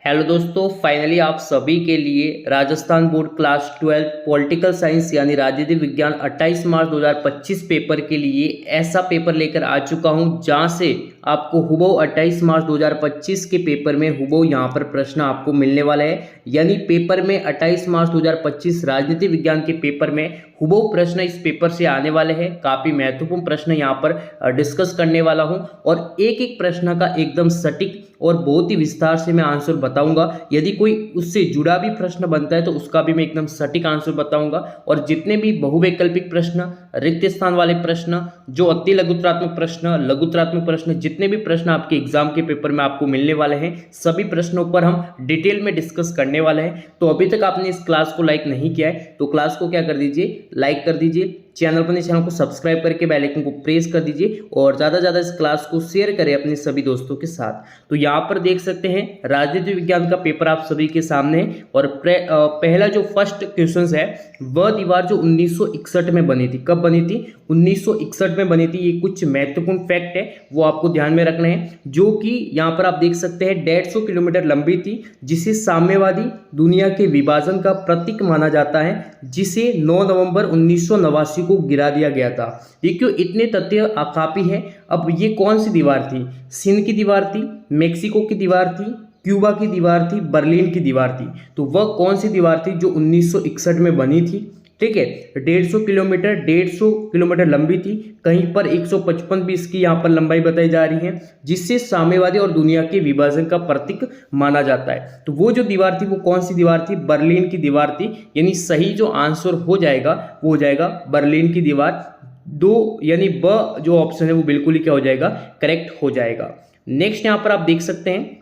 Hello दोस्तों, finally आप सभी के लिए Rajasthan board class 12 political science यानी राजनीति विज्ञान 28 मार्च 2025 पेपर के लिए ऐसा पेपर लेकर आ चुका हूं जहां से आपको हुबहू 28 मार्च 2025 के पेपर में हुबहू यहां पर प्रश्न आपको मिलने वाला है। यानी पेपर में 28 मार्च 2025 राजनीति विज्ञान के पेपर में हुबहू प्रश्न इस पेपर से आने वाले हैं। काफ़ी महत्वपूर्ण प्रश्न यहाँ पर डिस्कस करने वाला हूँ और एक एक प्रश्न का एकदम सटीक और बहुत ही विस्तार से मैं आंसर बताऊंगा। यदि कोई उससे जुड़ा भी प्रश्न बनता है तो उसका भी मैं एकदम सटीक आंसर बताऊंगा। और जितने भी बहुवैकल्पिक प्रश्न, रिक्त स्थान वाले प्रश्न, जो अति लघुत्रात्मक प्रश्न, जितने भी प्रश्न आपके एग्जाम के पेपर में आपको मिलने वाले हैं, सभी प्रश्नों पर हम डिटेल में डिस्कस करने वाले हैं। तो अभी तक आपने इस क्लास को लाइक नहीं किया है तो क्लास को क्या कर दीजिए, लाइक कर दीजिए। चैनल को सब्सक्राइब करके बेल आइकन को प्रेस कर दीजिए और ज़्यादा से ज़्यादा इस क्लास को शेयर करें अपने सभी दोस्तों के साथ। तो यहाँ पर देख सकते हैं राजनीति विज्ञान का पेपर आप सभी के सामने है और पहला जो फर्स्ट क्वेश्चन है वह दीवार जो 1961 में बनी थी। कब बनी थी? 1961 में बनी थी। ये कुछ महत्वपूर्ण फैक्ट है वो आपको ध्यान में रखना है, जो कि यहाँ पर आप देख सकते हैं 150 किलोमीटर लंबी थी, जिसे साम्यवादी दुनिया के विभाजन का प्रतीक माना जाता है, जिसे 9 नवंबर 1989 को गिरा दिया गया था। देखियो इतने तथ्य काफी है। अब ये कौन सी दीवार थी? सिंध की दीवार थी, मेक्सिको की दीवार थी, क्यूबा की दीवार थी, बर्लिन की दीवार थी। तो वह कौन सी दीवार थी जो 1961 में बनी थी? ठीक है, 150 किलोमीटर लंबी थी, कहीं पर 155 भी इसकी यहाँ पर लंबाई बताई जा रही है, जिससे साम्यवादी और दुनिया के विभाजन का प्रतीक माना जाता है। तो वो जो दीवार थी वो कौन सी दीवार थी? बर्लिन की दीवार थी। यानी सही जो आंसर हो जाएगा वो हो जाएगा बर्लिन की दीवार। दो यानी ब जो ऑप्शन है वो बिल्कुल ही क्या हो जाएगा, करेक्ट हो जाएगा। नेक्स्ट यहाँ पर आप देख सकते हैं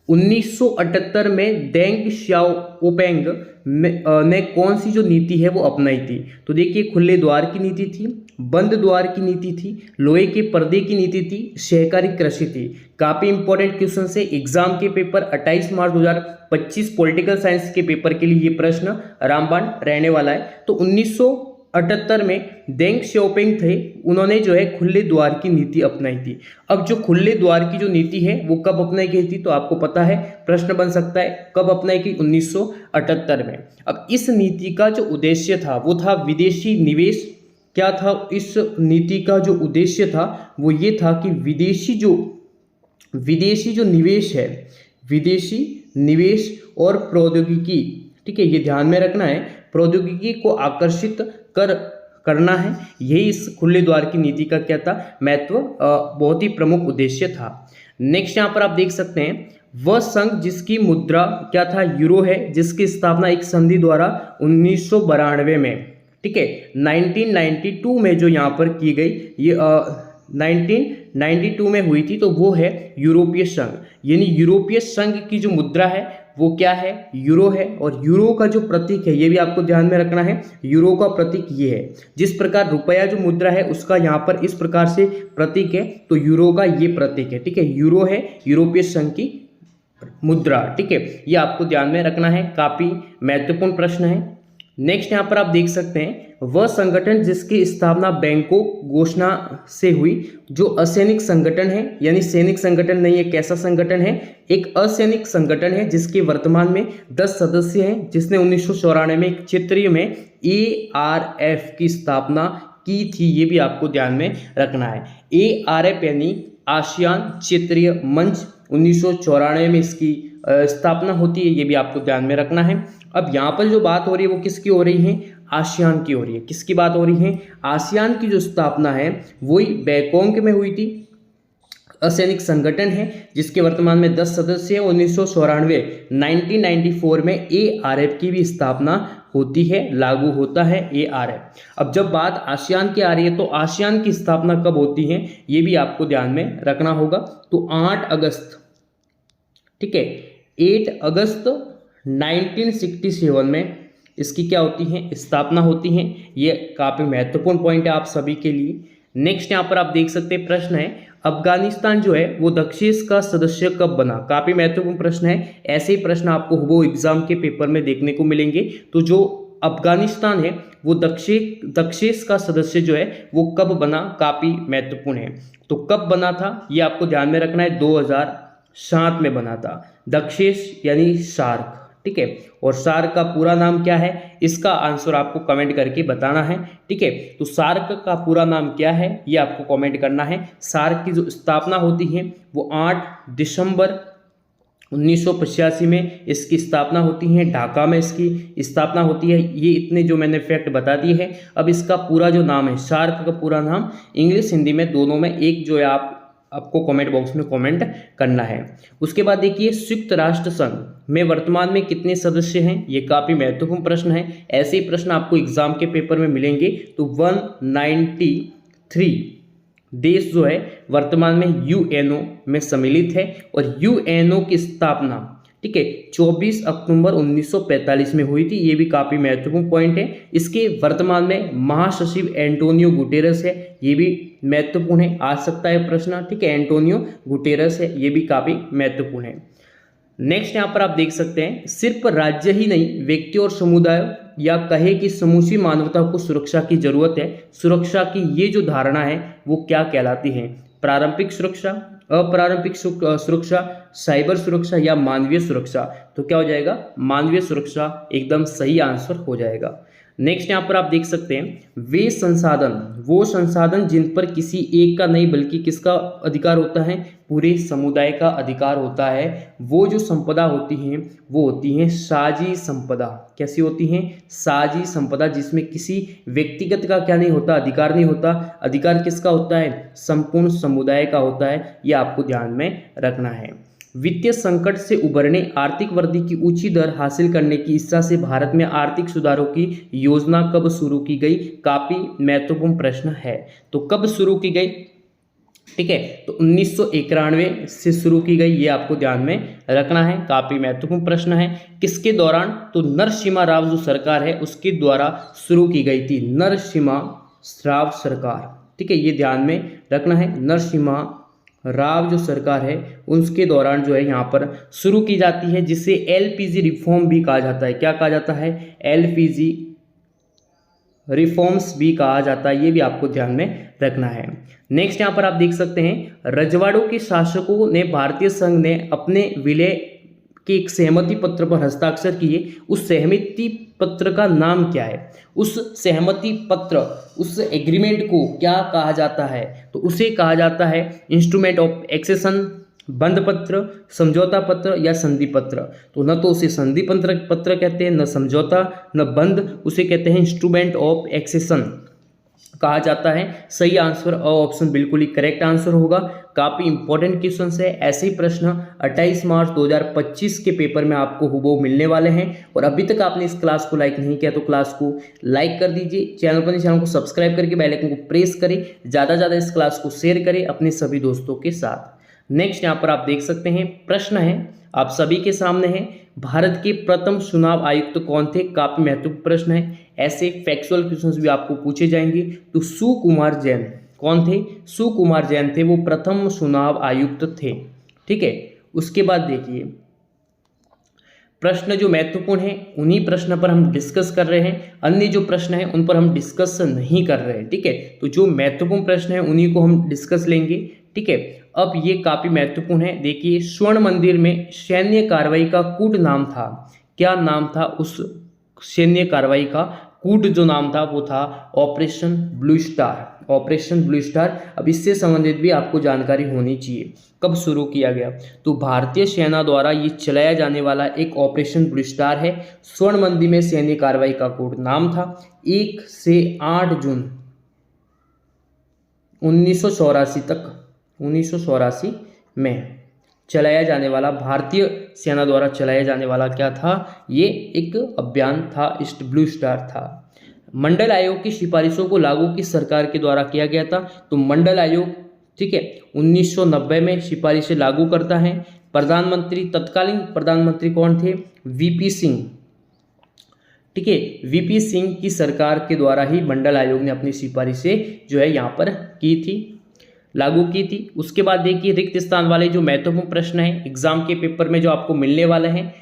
1978 में देंग शियाओपेंग ने कौन सी जो नीति है वो अपनाई थी? तो देखिए खुले द्वार की नीति थी, बंद द्वार की नीति थी, लोहे के पर्दे की नीति थी, सहकारी कृषि थी। काफी इंपॉर्टेंट क्वेश्चन से एग्जाम के पेपर 28 मार्च 2025 पॉलिटिकल साइंस के पेपर के लिए ये प्रश्न रामबाण रहने वाला है। तो 1978 में देंग शियाओपिंग थे, उन्होंने जो है खुले द्वार की नीति अपनाई थी। अब जो खुले द्वार की जो नीति है वो कब अपनाई गई थी? तो आपको पता है, प्रश्न बन सकता है कब अपनाई गई? 1978 में। अब इस नीति का जो उद्देश्य था वो था विदेशी निवेश। क्या था इस नीति का जो उद्देश्य था? वो ये था कि विदेशी जो निवेश है, विदेशी निवेश और प्रौद्योगिकी, ठीक है, ये ध्यान में रखना है, प्रौद्योगिकी को आकर्षित करना है। यही इस खुले द्वार की नीति का क्या था, महत्व, बहुत ही प्रमुख उद्देश्य था। नेक्स्ट यहाँ पर आप देख सकते हैं वह संघ जिसकी मुद्रा क्या था, यूरो है, जिसकी स्थापना एक संधि द्वारा 1992 में, ठीक है, 1992 में जो यहाँ पर की गई, ये 1992 में हुई थी, तो वो है यूरोपीय संघ। यानी यूरोपीय संघ की जो मुद्रा है वो क्या है, यूरो है। और यूरो का जो प्रतीक है ये भी आपको ध्यान में रखना है, यूरो का प्रतीक ये है। जिस प्रकार रुपया जो मुद्रा है उसका यहाँ पर इस प्रकार से प्रतीक है, तो यूरो का ये प्रतीक है, ठीक है, यूरो है यूरोपीय संघ की मुद्रा, ठीक है, ये आपको ध्यान में रखना है। काफी महत्वपूर्ण प्रश्न है। नेक्स्ट यहाँ पर आप देख सकते हैं वह संगठन जिसकी स्थापना बैंकॉक घोषणा से हुई, जो असैनिक संगठन है, यानी सैनिक संगठन नहीं है। कैसा संगठन है? एक असैनिक संगठन है जिसके वर्तमान में 10 सदस्य हैं, जिसने 1994 में एक क्षेत्रीय में ARF की स्थापना की थी। ये भी आपको ध्यान में रखना है। ARF यानी आसियान क्षेत्रीय मंच, 1994 में इसकी स्थापना होती है, ये भी आपको ध्यान में रखना है। अब यहाँ पर जो बात हो रही है वो किसकी हो रही है? आसियान की हो रही है। किसकी बात हो रही है? आसियान की जो स्थापना है वही बैंकॉक में हुई थी। असैनिक संगठन है जिसके वर्तमान में 10 सदस्य हैं। 1994 में ARF की भी स्थापना होती है, लागू होता है ARF। अब जब बात आसियान की आ रही है तो आसियान की स्थापना कब होती है ये भी आपको ध्यान में रखना होगा। तो 8 अगस्त, ठीक है, 8 अगस्त 1967 में इसकी क्या होती है, स्थापना होती है। ये काफ़ी महत्वपूर्ण पॉइंट है आप सभी के लिए। नेक्स्ट यहाँ पर आप देख सकते हैं प्रश्न है अफगानिस्तान जो है वो दक्षेस का सदस्य कब बना? काफ़ी महत्वपूर्ण प्रश्न है। ऐसे ही प्रश्न आपको वो एग्जाम के पेपर में देखने को मिलेंगे। तो जो अफगानिस्तान है वो दक्षेस का सदस्य जो है वो कब बना? काफ़ी महत्वपूर्ण है। तो कब बना था ये आपको ध्यान में रखना है, 2000 शांत में बना था। दक्षेश यानी शार्क, ठीक है। और शार्क का पूरा नाम क्या है, इसका आंसर आपको कमेंट करके बताना है, ठीक है। तो शार्क का पूरा नाम क्या है ये आपको कमेंट करना है। शार्क की जो स्थापना होती है वो 8 दिसंबर 1985 में इसकी स्थापना होती है। ढाका में इसकी स्थापना होती है। ये इतने जो मैंने फैक्ट बता दिए हैं। अब इसका पूरा जो नाम है, शार्क का पूरा नाम, इंग्लिश हिंदी में दोनों में एक जो है आपको कमेंट बॉक्स में कमेंट करना है। उसके बाद देखिए, संयुक्त राष्ट्र संघ में वर्तमान में कितने सदस्य हैं, ये काफ़ी महत्वपूर्ण प्रश्न है। ऐसे ही प्रश्न आपको एग्जाम के पेपर में मिलेंगे। तो 193 देश जो है वर्तमान में यूएनओ में सम्मिलित है। और यूएनओ की स्थापना, ठीक है, 24 अक्टूबर 1945 में हुई थी। ये भी काफ़ी महत्वपूर्ण पॉइंट है। इसके वर्तमान में महासचिव एंटोनियो गुटेरस है, ये भी महत्वपूर्ण है, आ सकता है प्रश्न, ठीक है। एंटोनियो गुटेरस है, ये भी काफ़ी महत्वपूर्ण है। नेक्स्ट यहाँ पर आप देख सकते हैं, सिर्फ राज्य ही नहीं, व्यक्ति और समुदाय या कहे कि समूची मानवता को सुरक्षा की जरूरत है। सुरक्षा की ये जो धारणा है वो क्या कहलाती है, प्रारंभिक सुरक्षा, अप्रारंभिक सुरक्षा, साइबर सुरक्षा या मानवीय सुरक्षा। तो क्या हो जाएगा, मानवीय सुरक्षा एकदम सही आंसर हो जाएगा। नेक्स्ट यहाँ पर आप देख सकते हैं, वे संसाधन, वो संसाधन जिन पर किसी एक का नहीं बल्कि किसका अधिकार होता है, पूरे समुदाय का अधिकार होता है। वो जो संपदा होती हैं वो होती हैं साझी संपदा। कैसी होती हैं, साझी संपदा, जिसमें किसी व्यक्तिगत का क्या नहीं होता, अधिकार नहीं होता। अधिकार किसका होता है, संपूर्ण समुदाय का होता है। ये आपको ध्यान में रखना है। वित्तीय संकट से उबरने, आर्थिक वृद्धि की ऊंची दर हासिल करने की इच्छा से भारत में आर्थिक सुधारों की योजना कब शुरू की गई, काफी महत्वपूर्ण प्रश्न है। तो कब शुरू की गई, ठीक है, तो 1991 से शुरू की गई, ये आपको ध्यान में रखना है, काफी महत्वपूर्ण प्रश्न है। किसके दौरान, तो नरसिम्हा राव जो सरकार है उसके द्वारा शुरू की गई थी, नरसिम्हा राव सरकार, ठीक है, ये ध्यान में रखना है। नरसिम्हा राव जो सरकार है उसके दौरान जो है यहाँ पर शुरू की जाती है, जिसे एलपीजी रिफॉर्म भी कहा जाता है। क्या कहा जाता है, एलपीजी रिफॉर्म्स भी कहा जाता है। ये भी आपको ध्यान में रखना है। नेक्स्ट यहाँ पर आप देख सकते हैं, रजवाड़ों के शासकों ने भारतीय संघ ने अपने विलय के एक सहमति पत्र पर हस्ताक्षर किए। उस सहमति पत्र का नाम क्या है, उस सहमति पत्र, उस एग्रीमेंट को क्या कहा जाता है, तो उसे कहा जाता है इंस्ट्रूमेंट ऑफ एक्सेशन, बंध पत्र, समझौता पत्र या संधि पत्र। तो न तो उसे संधि पत्र कहते हैं, न समझौता, न बंध, उसे कहते हैं इंस्ट्रूमेंट ऑफ एक्सेशन कहा जाता है। सही आंसर ऑप्शन बिल्कुल ही करेक्ट आंसर होगा। काफ़ी इंपॉर्टेंट क्वेश्चन है। ऐसे ही प्रश्न 28 मार्च 2025 के पेपर में आपको हुबहू मिलने वाले हैं। और अभी तक आपने इस क्लास को लाइक नहीं किया तो क्लास को लाइक कर दीजिए, चैनल को सब्सक्राइब करके बेल आइकन को प्रेस करें, ज़्यादा से ज़्यादा इस क्लास को शेयर करें अपने सभी दोस्तों के साथ। नेक्स्ट यहाँ पर आप देख सकते हैं, प्रश्न है आप सभी के सामने है, भारत के प्रथम चुनाव आयुक्त कौन थे, काफी महत्वपूर्ण प्रश्न है। ऐसे फैक्चुअल क्वेश्चंस भी आपको पूछे जाएंगे। तो सुकुमार जैन कौन थे, सुकुमार जैन थे, वो प्रथम चुनाव आयुक्त थे, ठीक है। उसके बाद देखिए, प्रश्न जो महत्वपूर्ण है उन्हीं प्रश्न पर हम डिस्कस कर रहे हैं, अन्य जो प्रश्न है उन पर हम डिस्कस नहीं कर रहे हैं, ठीक है। तो जो महत्वपूर्ण प्रश्न है उन्हीं को हम डिस्कस लेंगे, ठीक है। अब ये काफी महत्वपूर्ण है। देखिए, स्वर्ण मंदिर में सैन्य कार्रवाई का कूट नाम था, क्या नाम था उस सैन्य कार्रवाई का कूट जो नाम था वो था operation blue star, operation blue star. अब इससे संबंधित भी आपको जानकारी होनी चाहिए, कब शुरू किया गया। तो भारतीय सेना द्वारा ये चलाया जाने वाला एक ऑपरेशन ब्लू स्टार है। स्वर्ण मंदिर में सैन्य कार्रवाई का कूट नाम था। 1 से 8 जून 1984 तक, 1984 में चलाया जाने वाला, भारतीय सेना द्वारा चलाया जाने वाला क्या था, ये एक अभियान था, ईस्ट ब्लू स्टार था। मंडल आयोग की सिफारिशों को लागू किस सरकार के द्वारा किया गया था, तो मंडल आयोग, ठीक है, 1990 में सिफारिशें लागू करता है। प्रधानमंत्री, तत्कालीन प्रधानमंत्री कौन थे, वीपी सिंह, ठीक है, वीपी सिंह की सरकार के द्वारा ही मंडल आयोग ने अपनी सिफारिशें जो है यहाँ पर की थी, लागू की थी। उसके बाद देखिए, रिक्त स्थान वाले जो महत्वपूर्ण प्रश्न है एग्जाम के पेपर में जो आपको मिलने वाले हैं,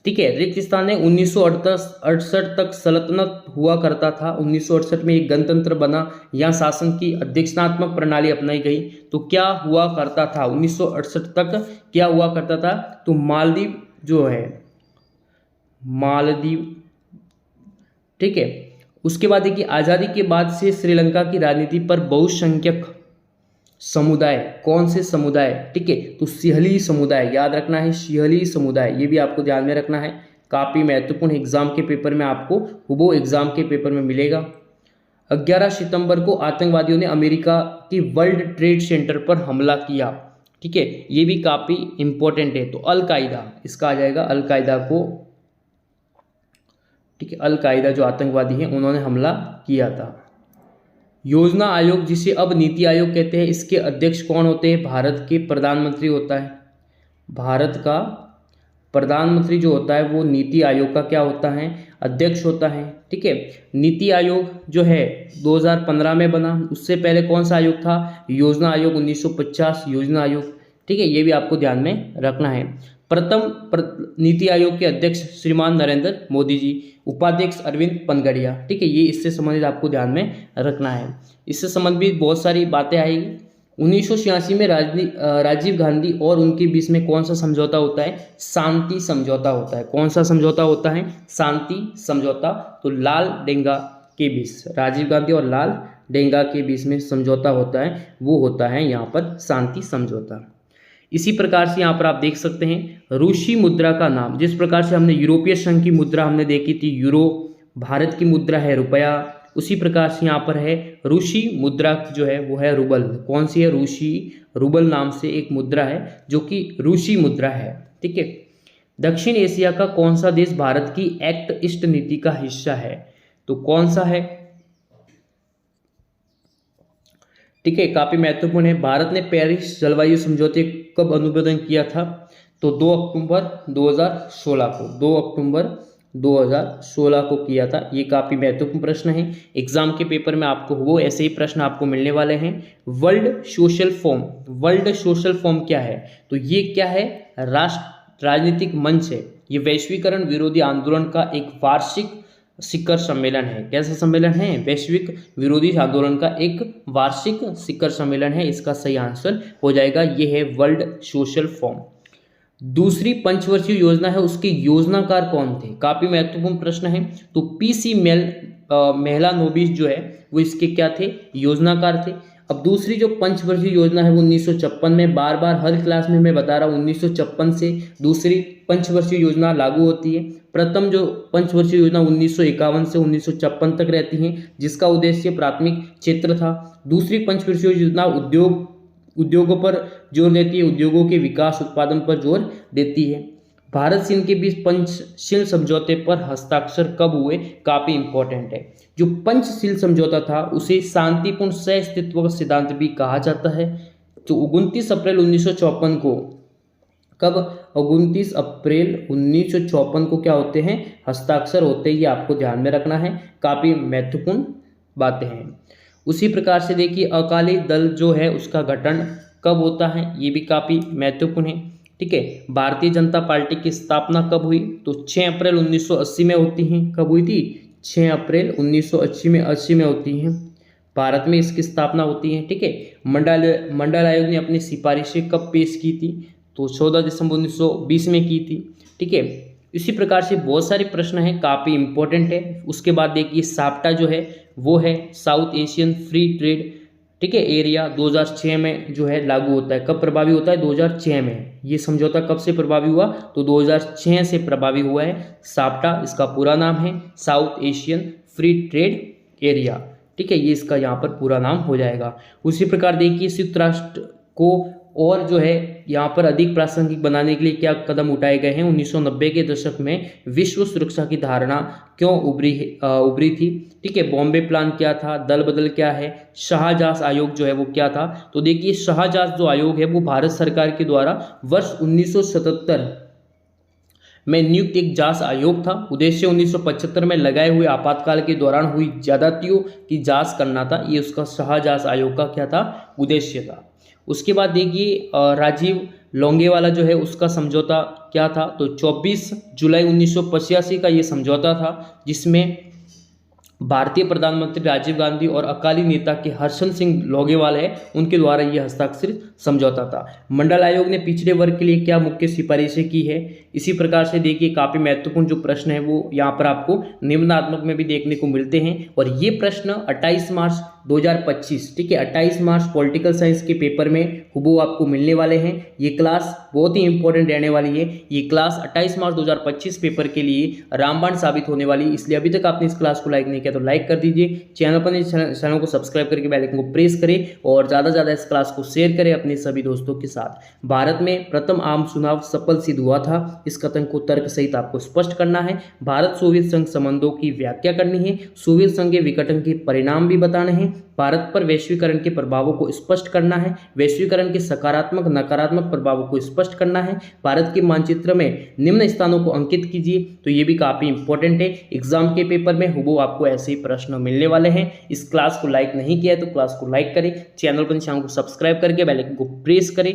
ठीक है। रिक्त स्थान है 1968 तक सल्तनत हुआ करता था। 1968 में एक गणतंत्र बना, यहाँ शासन की अध्यक्षात्मक प्रणाली अपनाई गई। तो क्या हुआ करता था 1968 तक, क्या हुआ करता था, तो मालदीव जो है, मालदीव, ठीक है। उसके बाद देखिए आज़ादी के बाद से श्रीलंका की राजनीति पर बहुसंख्यक समुदाय, कौन से समुदाय, ठीक है, तो सिहली समुदाय, याद रखना है सिहली समुदाय, ये भी आपको ध्यान में रखना है, काफ़ी महत्वपूर्ण एग्जाम के पेपर में आपको वो एग्जाम के पेपर में मिलेगा। 11 सितंबर को आतंकवादियों ने अमेरिका की वर्ल्ड ट्रेड सेंटर पर हमला किया, ठीक है, ये भी काफ़ी इंपॉर्टेंट है। तो अलकायदा, इसका आ जाएगा अलकायदा को, ठीक है, अलकायदा जो आतंकवादी हैं उन्होंने हमला किया था। योजना आयोग, जिसे अब नीति आयोग कहते हैं, इसके अध्यक्ष कौन होते हैं, भारत के प्रधानमंत्री होता है। भारत का प्रधानमंत्री जो होता है वो नीति आयोग का क्या होता है, अध्यक्ष होता है, ठीक है। नीति आयोग जो है 2015 में बना, उससे पहले कौन सा आयोग था, योजना आयोग 1950 योजना आयोग, ठीक है, ये भी आपको ध्यान में रखना है। नीति आयोग के अध्यक्ष श्रीमान नरेंद्र मोदी जी, उपाध्यक्ष अरविंद पनगड़िया, ठीक है, ये इससे संबंधित आपको ध्यान में रखना है। इससे संबंधित बहुत सारी बातें आएगी। 1986 में राजीव गांधी और उनके बीच में कौन सा समझौता होता है, शांति समझौता होता है। कौन सा समझौता होता है, शांति समझौता। तो लाल डेंगा के बीच, राजीव गांधी और लाल डेंगा के बीच में समझौता होता है, वो होता है यहाँ पर शांति समझौता। इसी प्रकार से यहाँ पर आप देख सकते हैं रूसी मुद्रा का नाम, जिस प्रकार से हमने यूरोपीय संघ की मुद्रा हमने देखी थी यूरो, भारत की मुद्रा है रुपया, उसी प्रकार से यहाँ पर है रूसी मुद्रा जो है वो है रूबल। कौन सी है, रूसी रूबल नाम से एक मुद्रा है जो कि रूसी मुद्रा है, ठीक है। दक्षिण एशिया का कौन सा देश भारत की एक्ट ईस्ट नीति का हिस्सा है, तो कौन सा है, ठीक है, काफी महत्वपूर्ण है। भारत ने पेरिस जलवायु समझौते कब अनुमोदन किया था, तो 2 अक्टूबर 2016 को, 2 अक्टूबर 2016 को किया था। ये काफ़ी महत्वपूर्ण प्रश्न है, एग्जाम के पेपर में आपको वो ऐसे ही प्रश्न आपको मिलने वाले हैं। World social forum, world social forum क्या है, तो ये क्या है, राजनीतिक मंच है। ये वैश्वीकरण विरोधी आंदोलन का एक वार्षिक शिखर सम्मेलन है। कैसा सम्मेलन है, वैश्विक विरोधी आंदोलन का एक वार्षिक शिखर सम्मेलन है। इसका सही आंसर हो जाएगा ये है वर्ल्ड सोशल फोरम। दूसरी पंचवर्षीय योजना है, उसके योजनाकार कौन थे, काफी महत्वपूर्ण प्रश्न है। तो पीसी महिला नोबिस जो है वो इसके क्या थे, योजनाकार थे। अब दूसरी जो पंचवर्षीय योजना है वो 1956 में, बार बार हर क्लास में मैं बता रहा हूँ 1956 से दूसरी पंचवर्षीय योजना लागू होती है। प्रथम जो पंचवर्षीय योजना 1951 से 1956 तक रहती है, जिसका उद्देश्य प्राथमिक क्षेत्र था। दूसरी पंचवर्षीय योजना उद्योगों पर जोर देती है, उद्योगों के विकास उत्पादन पर जोर देती है। भारत चीन के बीच पंचशील समझौते पर हस्ताक्षर कब हुए, काफी इंपॉर्टेंट है। जो पंचशील समझौता था उसे शांतिपूर्ण सहअस्तित्व का सिद्धांत भी कहा जाता है। तो 29 अप्रैल 1954 को, कब, 29 अप्रैल 1954 को क्या होते हैं, हस्ताक्षर होते हैं। ये आपको ध्यान में रखना है, काफी महत्वपूर्ण बातें हैं। उसी प्रकार से देखिए अकाली दल जो है उसका गठन कब होता है, ये भी काफ़ी महत्वपूर्ण है, ठीक है। भारतीय जनता पार्टी की स्थापना कब हुई, तो 6 अप्रैल 1980 में होती है। कब हुई थी, 6 अप्रैल 1980 में होती है, भारत में इसकी स्थापना होती है, ठीक है। मंडल आयोग ने अपनी सिफारिशें कब पेश की थी, तो 14 दिसंबर 1920 में की थी, ठीक है। इसी प्रकार से बहुत सारे प्रश्न हैं, काफ़ी इंपॉर्टेंट है। उसके बाद देखिए साप्टा जो है वो है साउथ एशियन फ्री ट्रेड, ठीक है, एरिया 2006 में जो है लागू होता है। कब प्रभावी होता है, 2006 में। ये समझौता कब से प्रभावी हुआ, तो 2006 से प्रभावी हुआ है। साप्टा इसका पूरा नाम है south Asian free trade area, ठीक है, ये इसका यहाँ पर पूरा नाम हो जाएगा। उसी प्रकार देखिए संयुक्त राष्ट्र को और जो है यहाँ पर अधिक प्रासंगिक बनाने के लिए क्या कदम उठाए गए हैं। 1990 के दशक में विश्व सुरक्षा की धारणा क्यों उभरी थी, ठीक है। बॉम्बे प्लान क्या था, दल बदल क्या है, शाहजहां आयोग जो है वो क्या था। तो देखिए शाहजहां जो आयोग है वो भारत सरकार के द्वारा वर्ष 1977 में नियुक्त एक जांच आयोग था। उद्देश्य 1975 में लगाए हुए आपातकाल के दौरान हुई ज्यादतियों की जांच करना था। ये उसका शाहजहां आयोग का क्या था, उद्देश्य था। उसके बाद देखिए राजीव लोंगेवाला जो है उसका समझौता क्या था, तो 24 जुलाई 1985 का ये समझौता था, जिसमें भारतीय प्रधानमंत्री राजीव गांधी और अकाली नेता के हर्षन सिंह लोंगेवाल है, उनके द्वारा यह हस्ताक्षरित समझौता था। मंडल आयोग ने पिछड़े वर्ग के लिए क्या मुख्य सिफारिशें की है, इसी प्रकार से देखिए काफी महत्वपूर्ण जो प्रश्न है वो यहाँ पर आपको निम्नात्मक में भी देखने को मिलते हैं। और ये प्रश्न 28 मार्च 2025, ठीक है, 28 मार्च पॉलिटिकल साइंस के पेपर में हुबहू आपको मिलने वाले हैं। ये क्लास बहुत ही इंपॉर्टेंट रहने वाली है। ये क्लास 28 मार्च 2025 पेपर के लिए रामबाण साबित होने वाली, इसलिए अभी तक आपने इस क्लास को लाइक नहीं किया तो लाइक कर दीजिए, चैनल पर चैनल को सब्सक्राइब करके बेल आइकन को प्रेस करें और ज़्यादा से ज़्यादा इस क्लास को शेयर करें अपने सभी दोस्तों के साथ। भारत में प्रथम आम चुनाव सफल सिद्ध हुआ था, इस कथन को तर्क सहित आपको स्पष्ट करना है। भारत सोवियत संघ संबंधों की व्याख्या करनी है, सोवियत संघ के विघटन के परिणाम भी बताने हैं, भारत पर वैश्वीकरण के प्रभावों को स्पष्ट करना है, वैश्वीकरण के सकारात्मक नकारात्मक प्रभावों को स्पष्ट करना है, भारत के मानचित्र में निम्न स्थानों को अंकित कीजिए। तो ये भी काफी इंपॉर्टेंट है, एग्जाम के पेपर में हुबहू आपको ऐसे ही प्रश्न मिलने वाले हैं। इस क्लास को लाइक नहीं किया है तो क्लास को लाइक करें, चैनल पर को सब्सक्राइब करके बेल आइकन को प्रेस करें।